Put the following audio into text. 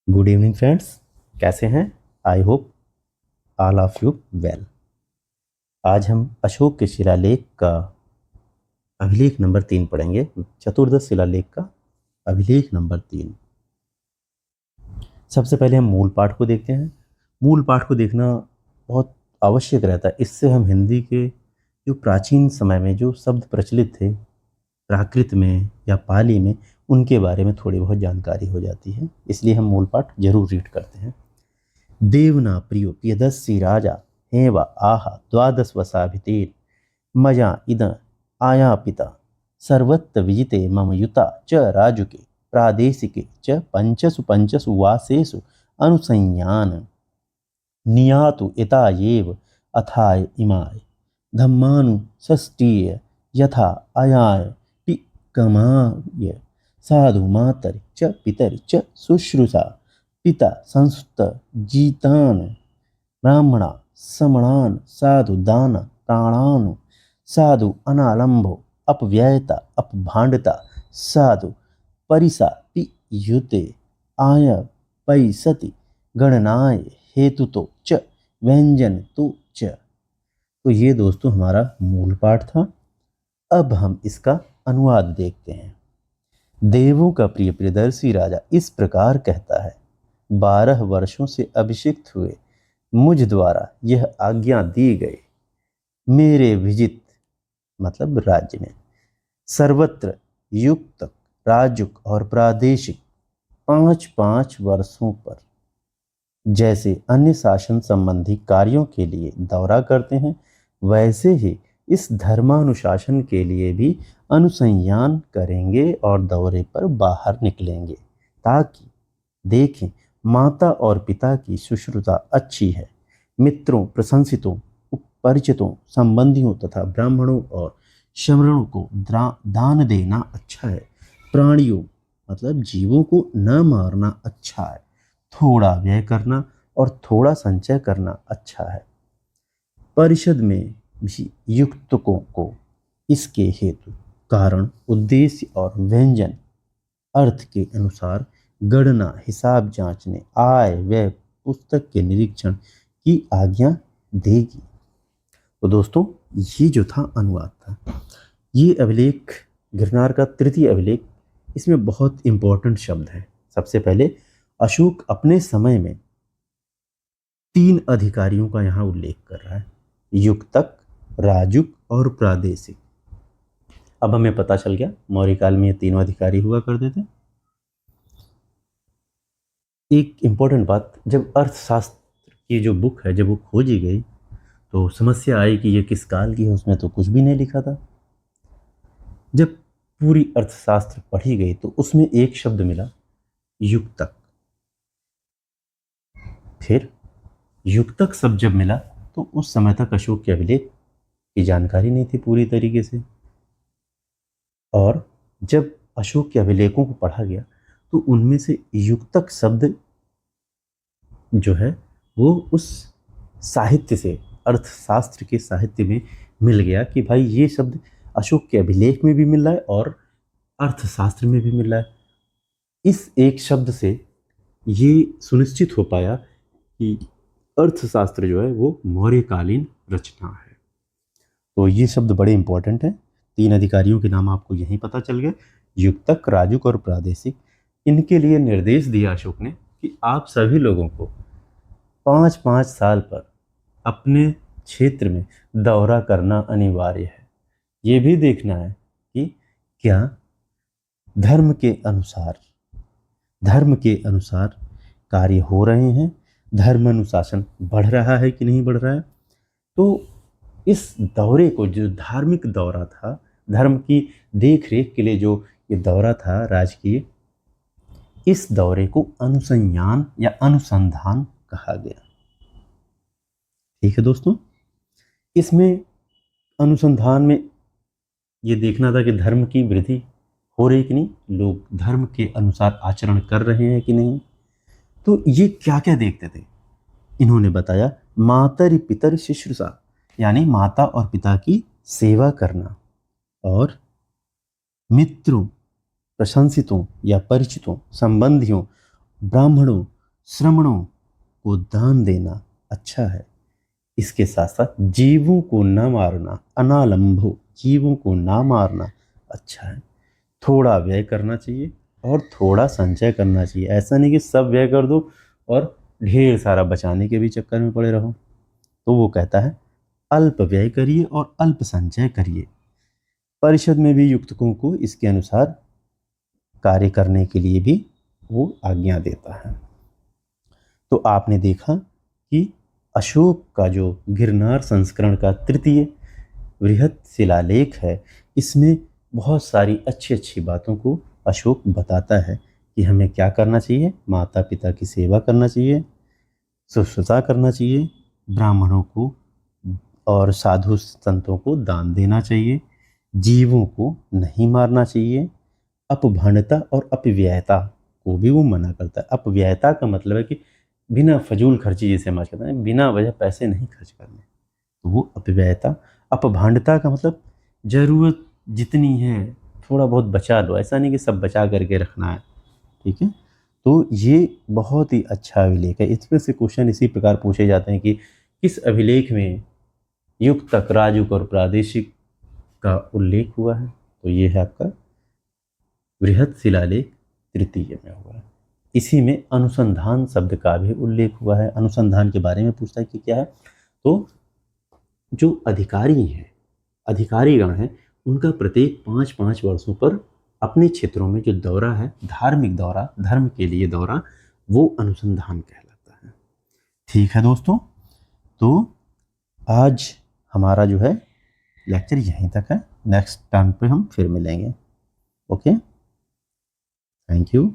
Good evening friends, कैसे हैं? I hope all of you well. आज हम अशोक के शिलालेख का अभिलेख नंबर 3 पढ़ेंगे। चतुर्दश शिलालेख का अभिलेख नंबर 3। सबसे पहले हम मूल पाठ को देखते हैं। मूल पाठ को देखना बहुत आवश्यक रहता है। इससे हम हिंदी के जो प्राचीन समय में जो शब्द प्रचलित थे प्राकृत में या पाली में, उनके बारे में थोड़ी बहुत जानकारी हो जाती है। इसलिए हम मूल पाठ जरूर रीड करते हैं। देवना प्रियो प्रियदस्सी राजा हेव आह द्वादश वसाभितेन मजा इद आया पिता सर्वत्र विजिते मम युता च राजुके प्रादेशिके च पंचसु वासेषु अनुसंयान नियातु एता एव अथाय इमाय धम्मानु षष्ठीय यथा अयाय टिकमाय साधु मातरि च पितरि च शुश्रूषा पिता संस्कृत जीतान ब्राह्मणा समणान साधु दान प्राणानु साधु अनालंबो अपव्ययता अपभांडता साधु परिसा पियुते आय पैसति गणनाय हेतु तो च व्यंजन तो च। तो ये दोस्तों हमारा मूल पाठ था। अब हम इसका अनुवाद देखते हैं। देवों का प्रिय प्रियदर्शी राजा इस प्रकार कहता है, 12 वर्षों से अभिषिक्त हुए मुझ द्वारा यह आज्ञा दी गई, मेरे विजित मतलब राज्य में सर्वत्र युक्त राजुक और प्रादेशिक 5-5 वर्षों पर जैसे अन्य शासन संबंधी कार्यों के लिए दौरा करते हैं, वैसे ही इस धर्मानुशासन के लिए भी अनुसंयान करेंगे और दौरे पर बाहर निकलेंगे, ताकि देखें माता और पिता की शुश्रूषा अच्छी है, मित्रों, प्रशंसितों, परिचितों, संबंधियों तथा ब्राह्मणों और श्रमणों को दान देना अच्छा है, प्राणियों मतलब जीवों को न मारना अच्छा है, थोड़ा व्यय करना और थोड़ा संचय करना अच्छा है। परिषद में भी युक्तकों को इसके हेतु, कारण, उद्देश्य और व्यंजन अर्थ के अनुसार गणना, हिसाब जांचने, आय व्यय, पुस्तक के निरीक्षण की आज्ञा देगी। तो दोस्तों ये जो था अनुवाद था। ये अभिलेख गिरनार का तृतीय अभिलेख, इसमें बहुत इंपॉर्टेंट शब्द है। सबसे पहले अशोक अपने समय में 3 अधिकारियों का यहाँ उल्लेख कर रहा है, युक्तक, राजुक और प्रादेशिक। अब हमें पता चल गया मौर्य काल में ये तीनों अधिकारी हुआ करते थे। एक इंपॉर्टेंट बात, जब अर्थशास्त्र की जो बुक है जब वो खोजी गई तो समस्या आई कि ये किस काल की है, उसमें तो कुछ भी नहीं लिखा था। जब पूरी अर्थशास्त्र पढ़ी गई तो उसमें एक शब्द मिला, युक्तक। फिर युक्तक शब्द जब मिला तो उस समय तक अशोक के अभिलेख की जानकारी नहीं थी पूरी तरीके से, और जब अशोक के अभिलेखों को पढ़ा गया तो उनमें से युक्तक शब्द जो है वो उस साहित्य से, अर्थशास्त्र के साहित्य में मिल गया कि भाई ये शब्द अशोक के अभिलेख में भी मिल रहा है और अर्थशास्त्र में भी मिल रहा है। इस एक शब्द से ये सुनिश्चित हो पाया कि अर्थशास्त्र जो है वो मौर्यकालीन रचना है। तो ये शब्द बड़े इंपॉर्टेंट हैं। 3 अधिकारियों के नाम आपको यहीं पता चल गए, युक्तक, राजुक और प्रादेशिक। इनके लिए निर्देश दिया अशोक ने कि आप सभी लोगों को 5-5 साल पर अपने क्षेत्र में दौरा करना अनिवार्य है। ये भी देखना है कि क्या धर्म के अनुसार कार्य हो रहे हैं, धर्म अनुशासन बढ़ रहा है कि नहीं बढ़ रहा है। तो इस दौरे को, जो धार्मिक दौरा था, धर्म की देख रेख के लिए जो ये दौरा था राजकीय, इस दौरे को अनुसंयान या अनुसंधान कहा गया। ठीक है दोस्तों, इसमें अनुसंधान में ये देखना था कि धर्म की वृद्धि हो रही कि नहीं, लोग धर्म के अनुसार आचरण कर रहे हैं कि नहीं। तो ये क्या क्या देखते थे, इन्होंने बताया, मातरि पितर शुश्रूषा यानी माता और पिता की सेवा करना, और मित्रों, प्रशंसितों या परिचितों, संबंधियों, ब्राह्मणों श्रमणों को दान देना अच्छा है। इसके साथ साथ जीवों को न मारना, अनालंभो, जीवों को ना मारना अच्छा है। थोड़ा व्यय करना चाहिए और थोड़ा संचय करना चाहिए। ऐसा नहीं कि सब व्यय कर दो और ढेर सारा बचाने के भी चक्कर में पड़े रहो। तो वो कहता है अल्प व्यय करिए और अल्प संचय करिए। परिषद में भी युक्तकों को इसके अनुसार कार्य करने के लिए भी वो आज्ञा देता है। तो आपने देखा कि अशोक का जो गिरनार संस्करण का तृतीय वृहत शिलालेख है, इसमें बहुत सारी अच्छी अच्छी बातों को अशोक बताता है कि हमें क्या करना चाहिए। माता पिता की सेवा करना चाहिए, शुश्रूषा करना चाहिए, ब्राह्मणों को और साधु संतों को दान देना चाहिए, जीवों को नहीं मारना चाहिए, अपभ्रंशता और अपव्ययता को भी वो मना करता है। अपव्ययता का मतलब है कि बिना फजूल खर्ची, जिसे हम कहते हैं, बिना वजह पैसे नहीं खर्च करने, तो वो अपव्ययता। अपभ्रंशता का मतलब जरूरत जितनी है थोड़ा बहुत बचा लो, ऐसा नहीं कि सब बचा करके रखना है। ठीक है, तो ये बहुत ही अच्छा अभिलेख है। इसमें से क्वेश्चन इसी प्रकार पूछे जाते हैं कि किस अभिलेख में युक्तक, राजुक और प्रादेशिक का उल्लेख हुआ है। तो ये है आपका बृहत शिलालेख तृतीय में हुआ है। इसी में अनुसंधान शब्द का भी उल्लेख हुआ है। अनुसंधान के बारे में पूछता है कि क्या है। तो जो अधिकारी हैं, अधिकारीगण हैं, उनका प्रत्येक 5-5 वर्षों पर अपने क्षेत्रों में जो दौरा है, धार्मिक दौरा, धर्म के लिए दौरा, वो अनुसंधान कहलाता है। ठीक है दोस्तों, तो आज हमारा जो है लेक्चर यहीं तक है। नेक्स्ट टाइम पे हम फिर मिलेंगे। Okay, thank you.